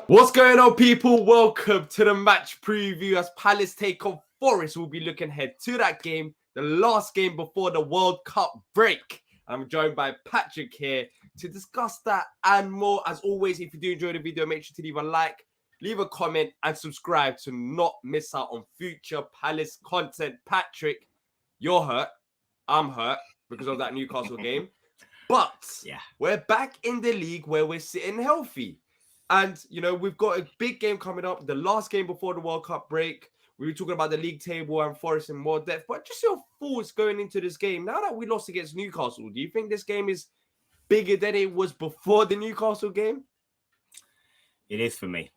What's going on, people? Welcome to the match preview as Palace take on Forest. We'll be looking ahead to that game, the last game before the World Cup break. I'm joined by Patrick here to discuss that and more. As always, if you do enjoy the video, make sure to leave a like, leave a comment, and subscribe to not miss out on future Palace content. Patrick, you're hurt. I'm hurt because of that Newcastle game. But we're back in the league where we're sitting healthy. And, we've got a big game coming up, the last game before the World Cup break. We were talking about the league table and Forest in more depth. But just your thoughts going into this game. Now that we lost against Newcastle, do you think this game is bigger than it was before the Newcastle game? It is for me.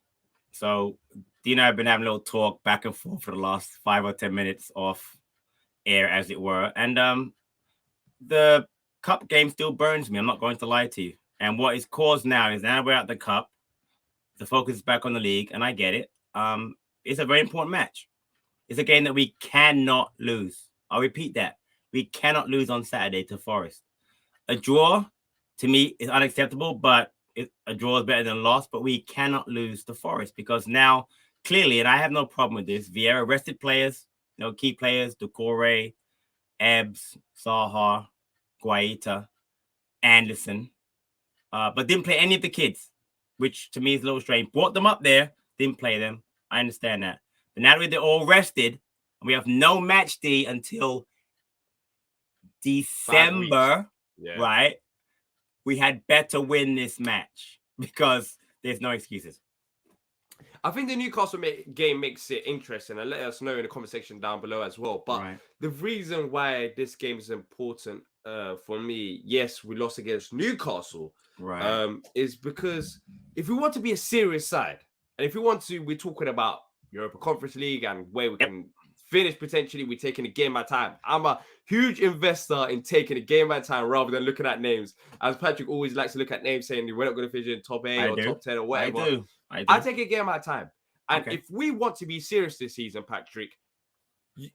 So, Dino, I've been having a little talk back and forth for the last 5 or 10 minutes off air, as it were. And the cup game still burns me. I'm not going to lie to you. And what is caused now is now we're at the cup. The focus is back on the league, and I get it. It's a very important match. It's a game that we cannot lose. I'll repeat that. We cannot lose on Saturday to Forest. A draw, to me, is unacceptable, but a draw is better than a loss. But we cannot lose to Forest because now, clearly, and I have no problem with this, Vieira rested players, key players, Doucouré, Ebbs, Zaha, Guaita, Anderson, but didn't play any of the kids, which to me is a little strange. Brought them up there, didn't play them. I understand that. But now that they're all rested, and we have no match day until December, right? We had better win this match because there's no excuses. I think the Newcastle game makes it interesting, and let us know in the comment section down below as well. But the reason why this game is important for me, yes, we lost against Newcastle, is because if we want to be a serious side, and if we want to, we're talking about Europa Conference League and where we can finish potentially, we're taking a game at a time. I'm a huge investor in taking a game at a time rather than looking at names. As Patrick always likes to look at names saying we're not going to finish in top 8 or top 10 or whatever. I take a game at a time. And if we want to be serious this season, Patrick,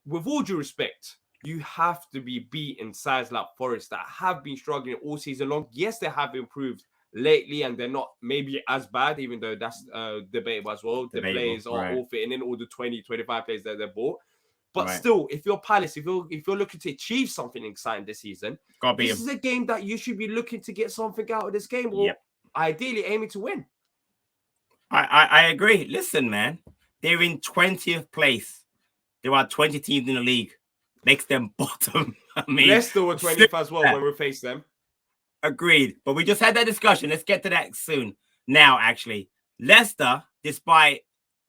with all due respect, you have to be beating sides like Forest that have been struggling all season long. Yes, they have improved lately and they're not maybe as bad, even though that's debatable as well. The players are all fitting in, all the 20, 25 players that they bought. But still, if you're Palace, if you're looking to achieve something exciting this season, this is a game that you should be looking to get something out of this game or ideally aiming to win. I agree. Listen, man, they're in 20th place. There are 20 teams in the league. Makes them bottom. I mean, Leicester were 20th as well when we faced them. Agreed. But we just had that discussion. Let's get to that soon. Now, actually, Leicester, despite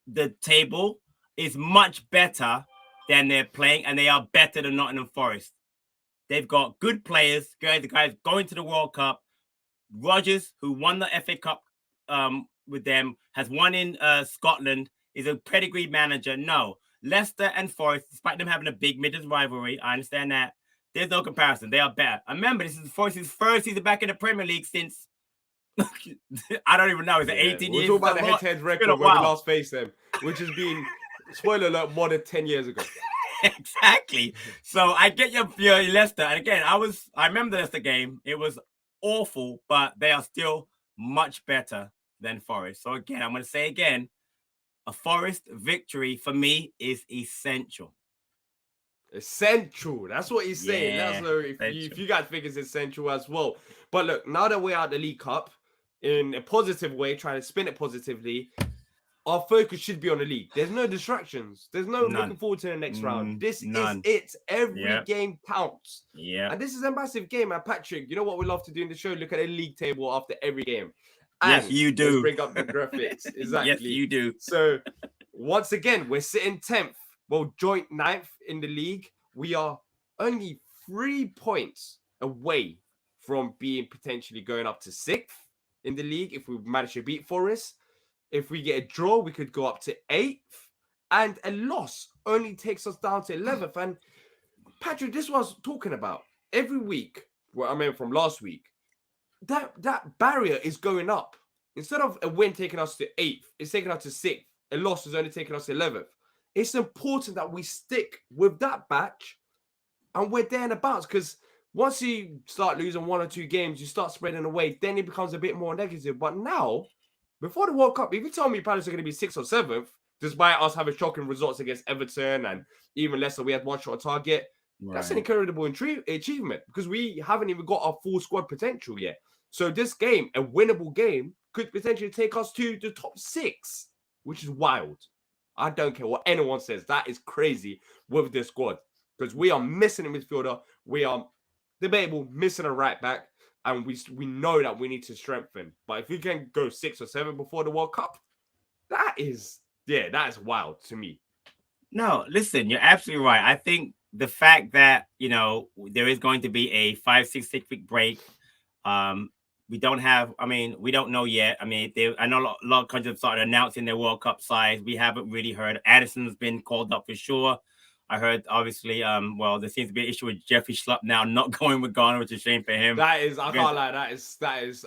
the table, is much better than they're playing, and they are better than Nottingham Forest. They've got good players. The guys going to the World Cup. Rodgers, who won the FA Cup with them, has won in Scotland, is a pedigree manager. No, Leicester and Forest, despite them having a big Midlands rivalry, I understand that. There's no comparison. They are better. I remember this is Forest's first season back in the Premier League since, I don't even know, is it 18 years? We're talking about the head-to-head record when we last faced them, which has been, spoiler alert, more than 10 years ago. Exactly. So I get your Leicester. And again, I remember the Leicester game. It was awful, but they are still much better than Forest. So again, I'm going to say again, a Forest victory for me is essential. Essential. That's what he's saying. Let us know if you guys think it's essential as well. But look, now that we're out the League Cup in a positive way, trying to spin it positively, our focus should be on the league. There's no distractions. There's no looking forward to the next round. This is it. Every game counts. Yeah. And this is a massive game. And Patrick, you know what we love to do in the show? Look at the league table after every game. And yes, you do. Let's bring up the graphics. Exactly. Yes, you do. So, once again, we're sitting 10th. Well, joint 9th in the league. We are only 3 points away from being potentially going up to 6th in the league if we manage to beat Forest. If we get a draw, we could go up to 8th. And a loss only takes us down to 11th. And Patrick, this was talking about every week. Well, I mean, from last week. That barrier is going up. Instead of a win taking us to 8th, it's taking us to 6th. A loss is only taking us to 11th. It's important that we stick with that batch and we're there and about, because once you start losing 1 or 2 games, you start spreading away, then it becomes a bit more negative. But now before the World Cup, if you tell me Palace are going to be 6th or 7th, despite us having shocking results against Everton and even Leicester, we had one shot on target. That's an incredible achievement because we haven't even got our full squad potential yet. So this game, a winnable game, could potentially take us to the top 6, which is wild. I don't care what anyone says. That is crazy with this squad because we are missing a midfielder. We are debatable missing a right back, and we know that we need to strengthen. But if we can go 6 or 7 before the World Cup, that is wild to me. No, listen, you're absolutely right. I think the fact that there is going to be a 5-6 week break. We don't have. I mean, we don't know yet. I mean, I know a lot of countries have started announcing their World Cup sides. We haven't really heard. Addison's been called up for sure. I heard, obviously, well, there seems to be an issue with Jeffrey Schlupp now not going with Ghana, which is a shame for him. That is, I can't lie, that is,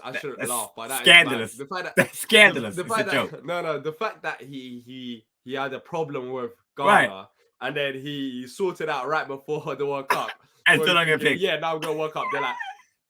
I shouldn't laugh, but that scandalous. Is, the fact that, that's scandalous. The fact it's a that, joke. No, the fact that he had a problem with Ghana, and then he sorted out right before the World Cup. And still not gonna pick. Yeah, now we're going to World Cup. They're like,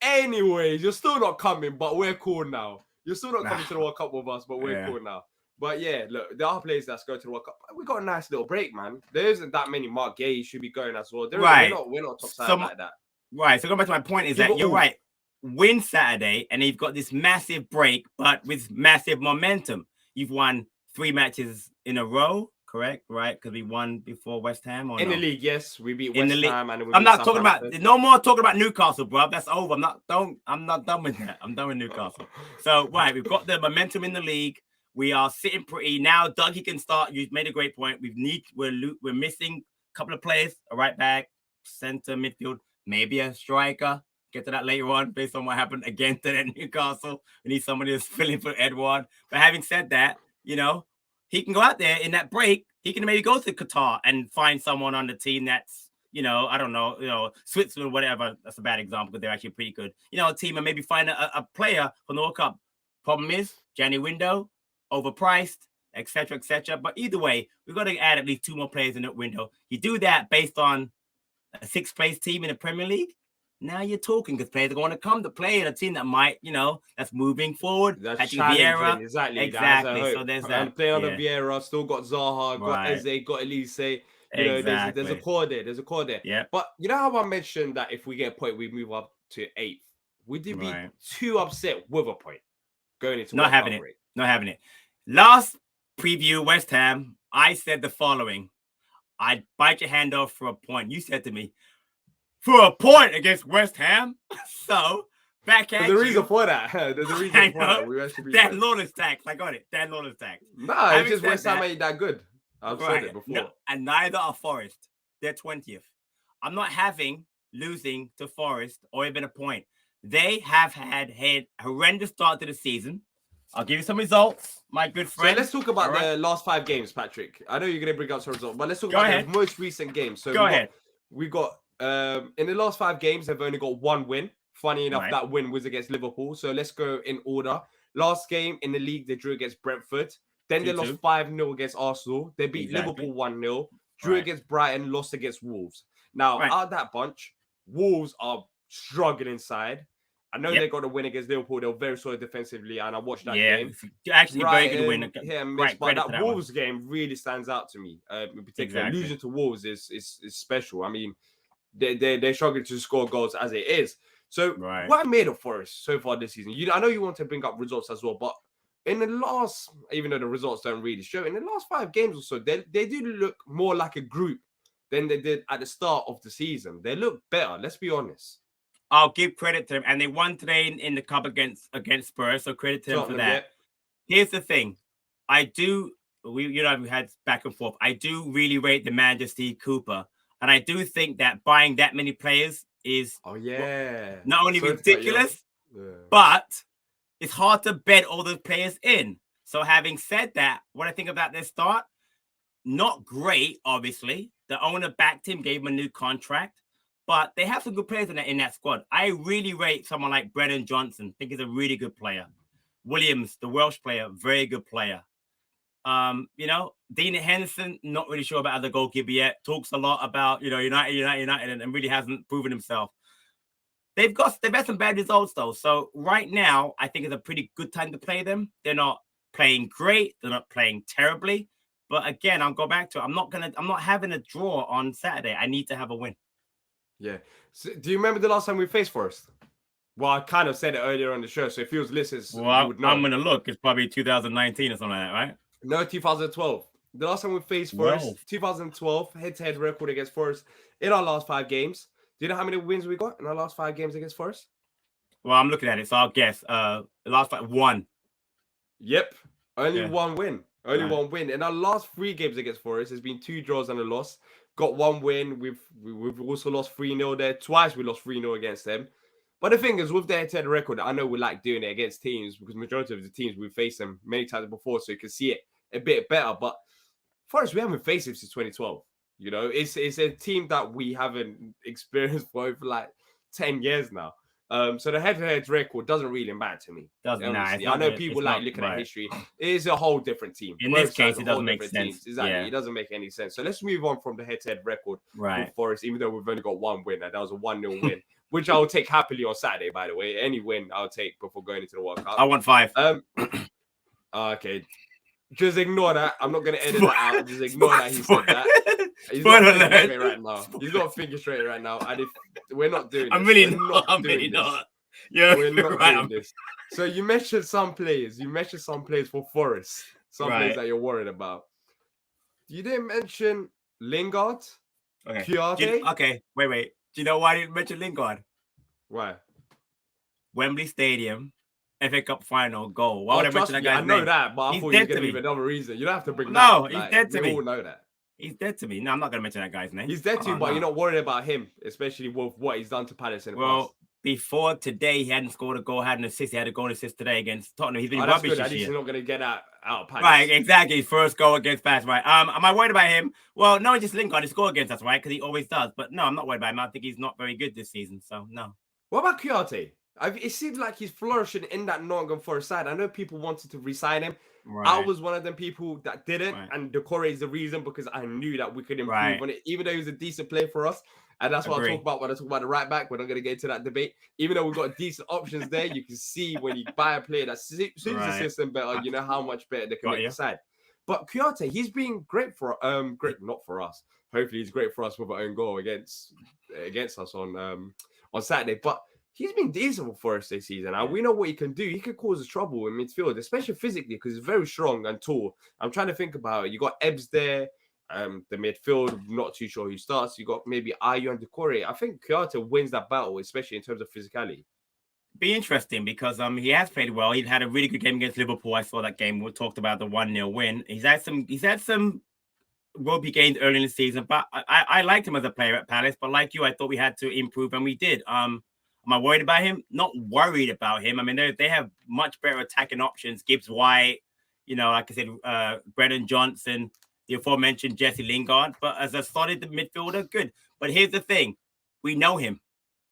anyways, you're still not coming, but we're cool now. You're still not coming to the World Cup with us, but we're cool now. But yeah, look, there are players that's going to the World Cup. We got a nice little break, man. There isn't that many. Mark Gay should be going as well. We're not top side like that. Right. So going back to my point is that you're right. Win Saturday, and you've got this massive break, but with massive momentum. You've won 3 matches in a row, correct? Right? Because we won before West Ham. In the league, yes, we beat West Ham, and I'm not talking about no more talking about Newcastle, bro. That's over. I'm not done with that. I'm done with Newcastle. So right, we've got the momentum in the league. We are sitting pretty now. Doug, he can start. You've made a great point. We're missing a couple of players, a right back, center, midfield, maybe a striker. Get to that later on, based on what happened again to Newcastle. We need somebody that's filling for Edouard. But having said that, he can go out there in that break. He can maybe go to Qatar and find someone on the team that's, I don't know, Switzerland, whatever. That's a bad example because they're actually pretty good. A team and maybe find a player for the World Cup. Problem is, January window, overpriced, etc., etc. But either way, we've got to add at least 2 more players in that window. You do that based on a 6th place team in the Premier League. Now you're talking because players are going to come to play in a team that might, that's moving forward. That's Vieira. Exactly. So there's that. And playing under Vieira, still got Zaha, got Eze, got Elise. There's a core there. Yeah. But you know how I mentioned that if we get a point, we move up to 8th. Would you be too upset with a point going into not having it? Last preview, West Ham, I said the following. I'd bite your hand off for a point. You said to me, for a point against West Ham? So, back at There's a reason for that. There's a reason for that. We actually Dan Lawless tax. I got it. Dan Lawless tax. No, it's just West Ham ain't that good. I've said it before. No, and neither are Forest. They're 20th. I'm not having losing to Forest or even a point. They have had a horrendous start to the season. I'll give you some results, my good friend. So let's talk about the last 5 games, Patrick. I know you're going to bring up some results, but let's talk about the most recent games. So go ahead. We got in the last 5 games, they've only got 1 win. Funny enough, that win was against Liverpool. So let's go in order. Last game in the league, they drew against Brentford. Then they lost 5-0 against Arsenal. They beat Liverpool 1-0. Drew against Brighton, lost against Wolves. Now, out of that bunch, Wolves are struggling inside. I know they got a win against Liverpool. They were very solid defensively, and I watched that game. Actually, very good win. But that Wolves game really stands out to me. In particular, losing to Wolves is special. I mean, they're struggling to score goals as it is. So, what made of Forest so far this season? I know you want to bring up results as well, but in the last, even though the results don't really show, in the last 5 games or so, they do look more like a group than they did at the start of the season. They look better. Let's be honest. I'll give credit to them, and they won today in the cup against Spurs, so credit to them for that. Here's the thing, we had back and forth. I do really rate the manager Steve Cooper, and I do think that buying that many players is not only ridiculous, but it's hard to bed all those players in. So having said that, what I think about their start, not great, obviously. The owner backed him, gave him a new contract. But they have some good players in that squad. I really rate someone like Brennan Johnson. I think he's a really good player. Williams, the Welsh player, very good player. Dean Henderson, not really sure about the goalkeeper yet. Talks a lot about, United, and really hasn't proven himself. They've had some bad results, though. So right now, I think it's a pretty good time to play them. They're not playing great. They're not playing terribly. But again, I'll go back to it. I'm not having a draw on Saturday. I need to have a win. Yeah. So, do you remember the last time we faced Forest? Well, I kind of said it earlier on the show, so if you was listening, you would know. I'm going to look. It's probably 2019 or something like that, right? No, 2012. The last time we faced Forest, 2012, head-to-head record against Forest in our last 5 games. Do you know how many wins we got in our last 5 games against Forest? Well, I'm looking at it, so I'll guess. The last 5, 1. Yep. Only one win. Only one win. In our last 3 games against Forest, there's been 2 draws and a loss. Got 1 win. We've also lost 3-0 there. Twice we lost 3-0 against them. But the thing is, with their head-to-head record, I know we like doing it against teams because majority of the teams we've faced them many times before, so you can see it a bit better. But Forest, we haven't faced them since 2012. You know, it's a team that we haven't experienced for over like 10 years now. So the head-to-head record doesn't really matter to me. Doesn't matter. I know people like looking at history. It is a whole different team. In this case, it doesn't make sense. Teams. Exactly. It doesn't make any sense. So let's move on from the head-to-head record with Forest, even though we've only got 1 win, and that was a 1-0 win, which I will take happily on Saturday, by the way. Any win I'll take before going into the World Cup. I want 5. Okay. Just ignore that. I'm not going to edit that out. Just ignore that he said that. He's not thinking straight right now. He's not thinking straight right now. And if we're not doing this. I'm really not. Yeah, we're not doing this. So you mentioned some players. You mentioned some players for Forest. Some players that you're worried about. You didn't mention Lingard. Okay. Kouyaté. Okay. Wait. Do you know why I didn't mention Lingard? Why? Wembley Stadium. FA Cup final goal. Why would I mention that guy's name? I know that, but I thought you were going to give another reason. You don't have to bring that up. No, he's dead to me. We all know that. He's dead to me. No, I'm not going to mention that guy's name. He's dead to you, but you're not worried about him, especially with what he's done to Palace in the past. Before today, he hadn't scored a goal, had an assist. He had a goal and assist today against Tottenham. He's been rubbish this year. He's not going to get out of Palace. Right, exactly. His first goal against Palace, right. Am I worried about him? Well, no, just Lingard. He scored against us, right? Because he always does. But no, I'm not worried about him. I think he's not very good this season, so no. What about Kouyaté? It seems like he's flourishing in that Nottingham Forest side. I know people wanted to re-sign him. Right. I was one of them people that didn't, and Decore is the reason because I knew that we could improve on it, even though he was a decent player for us. And that's what I talk about when I talk about the right back. We're not going to get into that debate. Even though we've got decent options there, you can see when you buy a player that suits the system better, you know how much better they can make the side. But Kouyaté, he's been great for not for us. Hopefully, he's great for us with our own goal against us on Saturday. But he's been decent for us this season. And we know what he can do. He can cause us trouble in midfield, especially physically, because he's very strong and tall. I'm trying to think about it. You got Ebbs there. The midfield, not too sure who starts. You got maybe Ayew and Decore. I think Kouyaté wins that battle, especially in terms of physicality. Be interesting because he has played well. He had a really good game against Liverpool. I saw that game. We talked about the 1-0 win. He's had some rugby gains early in the season, but I liked him as a player at Palace. But like you, I thought we had to improve, and we did. Am I worried about him? Not worried about him. I mean, they have much better attacking options. Gibbs White, like I said, Brennan Johnson, the aforementioned Jesse Lingard. But as a solid midfielder, good. But here's the thing. We know him.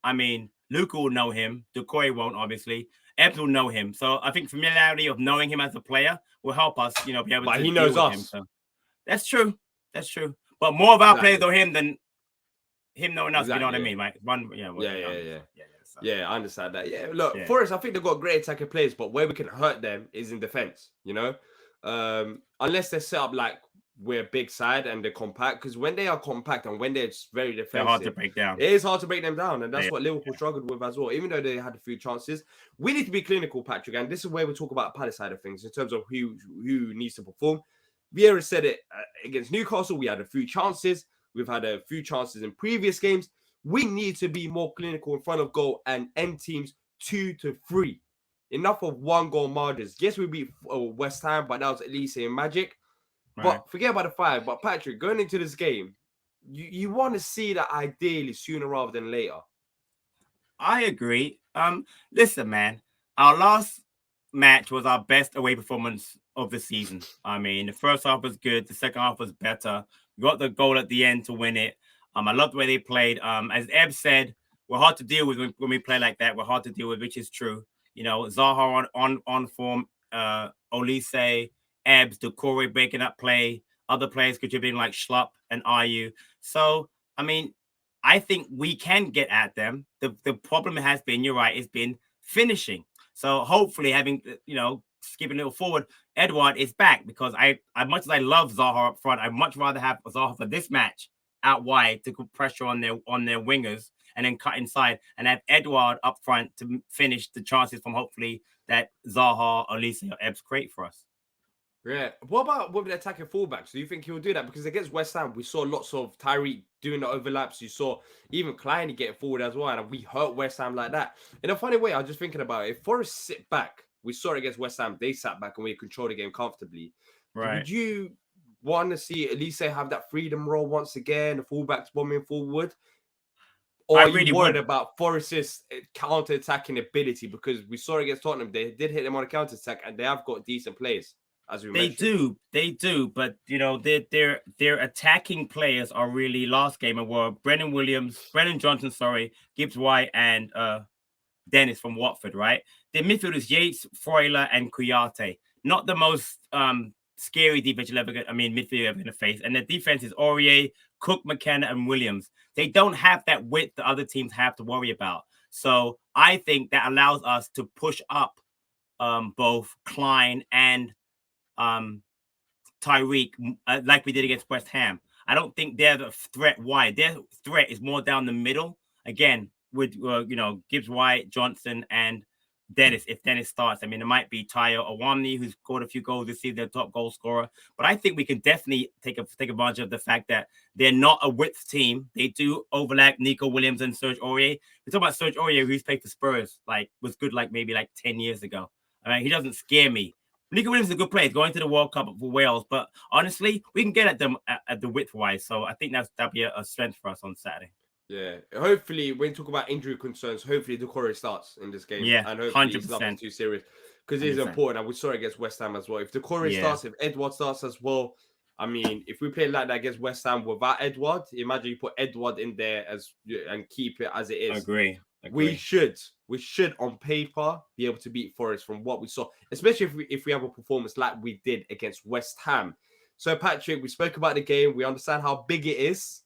I mean, Luka will know him. Decore won't, obviously. Ebbs will know him. So I think familiarity of knowing him as a player will help us, be able to But he knows us. Him, so. That's true. But more of our players know him than him knowing us, you know what I mean? Like Yeah, I understand that. Yeah, look, Forest, I think they've got great attacking players, but where we can hurt them is in defense, unless they're set up like we're a big side and they're compact, because when they are compact and when they're very defensive, they're hard to break down. It is hard to break them down, and that's what Liverpool struggled with as well. Even though they had a few chances, we need to be clinical, Patrick, and this is where we talk about the Palace side of things in terms of who needs to perform. Vieira said it against Newcastle. We had a few chances. We've had a few chances in previous games. We need to be more clinical in front of goal and end teams 2-3. Enough of 1-goal margins. Yes, we beat West Ham, but that was at least in magic. But forget about the 5. But Patrick, going into this game, you want to see that ideally sooner rather than later. I agree. Listen, man, our last match was our best away performance of the season. I mean, the first half was good. The second half was better. We got the goal at the end to win it. I love the way they played. As Eb said, we're hard to deal with when we play like that. We're hard to deal with, which is true. Zaha on form, Olise, Ebbs, Decore breaking up play, other players contributing like Schlupp and Ayew. So, I mean, I think we can get at them. The problem has been, you're right, it's been finishing. So hopefully having, skipping a little forward, Edouard is back because as much as I love Zaha up front, I'd much rather have Zaha for this match out wide to put pressure on their wingers and then cut inside and have Edouard up front to finish the chances from hopefully that Zaha, Elise, or Ebbs create for us. Yeah. What about with the attacking fullbacks? Do you think he'll do that? Because against West Ham, we saw lots of Tyreek doing the overlaps. You saw even Klein getting forward as well, and we hurt West Ham like that. In a funny way, I was just thinking about it. If Forest sit back, we saw it against West Ham. They sat back and we controlled the game comfortably. Right. Would you want to see Elise have that freedom role once again, the fullbacks bombing forward? Or are you worried about Forest's counter-attacking ability? Because we saw against Tottenham, they did hit them on a counter-attack, and they have got decent players. They do, but you know their attacking players are really last game and were Brennan Johnson, Gibbs White, and Dennis from Watford, right? Their midfield is Yates, Freuler, and Kouyaté. Not the most scary defense midfield you're ever going to face. And the defense is Aurier, Cook, McKenna, and Williams. They don't have that width that other teams have to worry about. So I think that allows us to push up both Klein and Tyreek, like we did against West Ham. I don't think they're the threat wide. Their threat is more down the middle. Again, with Gibbs White, Johnson, and Dennis. If Dennis starts, I mean, it might be Tayo Awamni, who's scored a few goals this season, their top goal scorer. But I think we can definitely take advantage of the fact that they're not a width team. They do overlap Nico Williams and Serge Aurier. We talk about Serge Aurier, who's played for Spurs, was good maybe 10 years ago. I mean, he doesn't scare me. Nico Williams is a good player. He's going to the World Cup for Wales, but honestly, we can get at them at the width wise. So I think that'll be a strength for us on Saturday. Yeah, hopefully, when you talk about injury concerns, hopefully Doucouré starts in this game. Yeah, and hopefully 100%. It's nothing too serious because it is important. And we saw it against West Ham as well. If Doucouré starts, if Edouard starts as well, I mean, if we play like that against West Ham without Edouard, imagine you put Edouard in there and keep it as it is. Agree. We should on paper be able to beat Forest from what we saw, especially if we have a performance like we did against West Ham. So Patrick, we spoke about the game. We understand how big it is.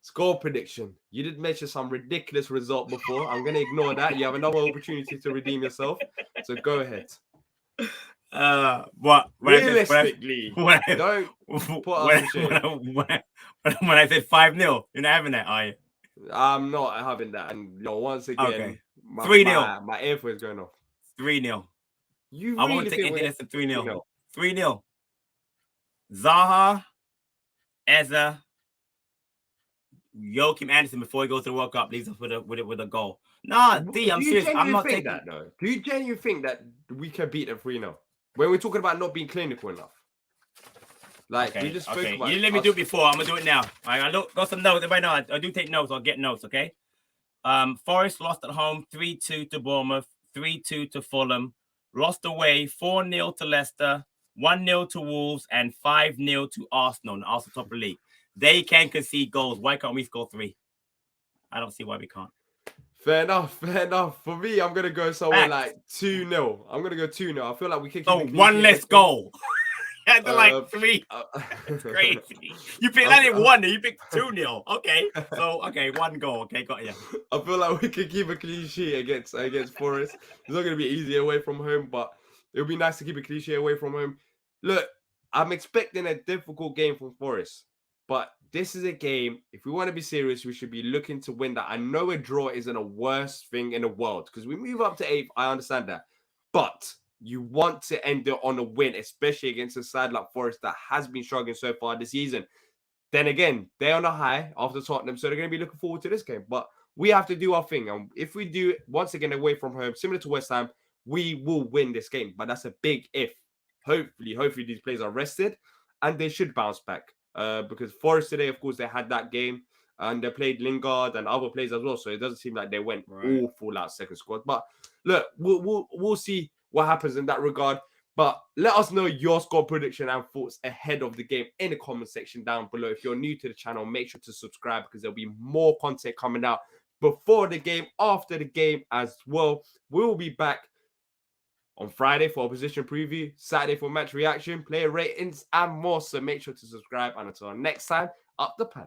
Score prediction. You did mention some ridiculous result before. I'm going to ignore that. You have another opportunity to redeem yourself. So go ahead. What? Realistically, don't put us in shame. When I said 5-0, you're not having that, are you? I'm not having that. And once again, 3-0. My earphone is going off. 3-0. You I won't take anything less than 3-0. 3-0. Zaha, Eza, Joachim Anderson before he goes to the World Cup leaves us with a goal. Nah, D, I'm serious. I'm not taking that though. Do you genuinely think that we can beat them 3-0? When we're talking about not being clinical enough. We just spoke about. You let me do it before. I'm gonna do it now. I got some notes. Everybody know I do take notes. I'll get notes. Okay. Forest lost at home 3-2 to Bournemouth, 3-2 to Fulham, lost away 4-0 to Leicester, 1-0 to Wolves, and 5-0 to Arsenal. Arsenal top of the league. They can concede goals. Why can't we score 3? I don't see why we can't. Fair enough. For me, I'm gonna go somewhere like 2-0. I'm gonna go 2-0. I feel like we can keep one less goal. After 3. That's crazy. You picked that in 1, you picked 2-0. Okay. So 1 goal. Okay, got you. I feel like we can keep a clean sheet against Forest. It's not gonna be easy away from home, but it'll be nice to keep a clean sheet away from home. Look, I'm expecting a difficult game from Forest. But this is a game, if we want to be serious, we should be looking to win that. I know a draw isn't the worst thing in the world because we move up to 8th. I understand that. But you want to end it on a win, especially against a side like Forest that has been struggling so far this season. Then again, they're on a high after Tottenham, so they're going to be looking forward to this game. But we have to do our thing. And if we do it once again away from home, similar to West Ham, we will win this game. But that's a big if. Hopefully these players are rested and they should bounce back. Because Forest today, of course, they had that game and they played Lingard and other players as well. So it doesn't seem like they went all full out second squad. But look, we'll see what happens in that regard. But let us know your score prediction and thoughts ahead of the game in the comment section down below. If you're new to the channel, make sure to subscribe because there'll be more content coming out before the game, after the game as well. We'll be back on Friday for opposition preview, Saturday for match reaction, player ratings, and more. So make sure to subscribe. And until next time, up the pan.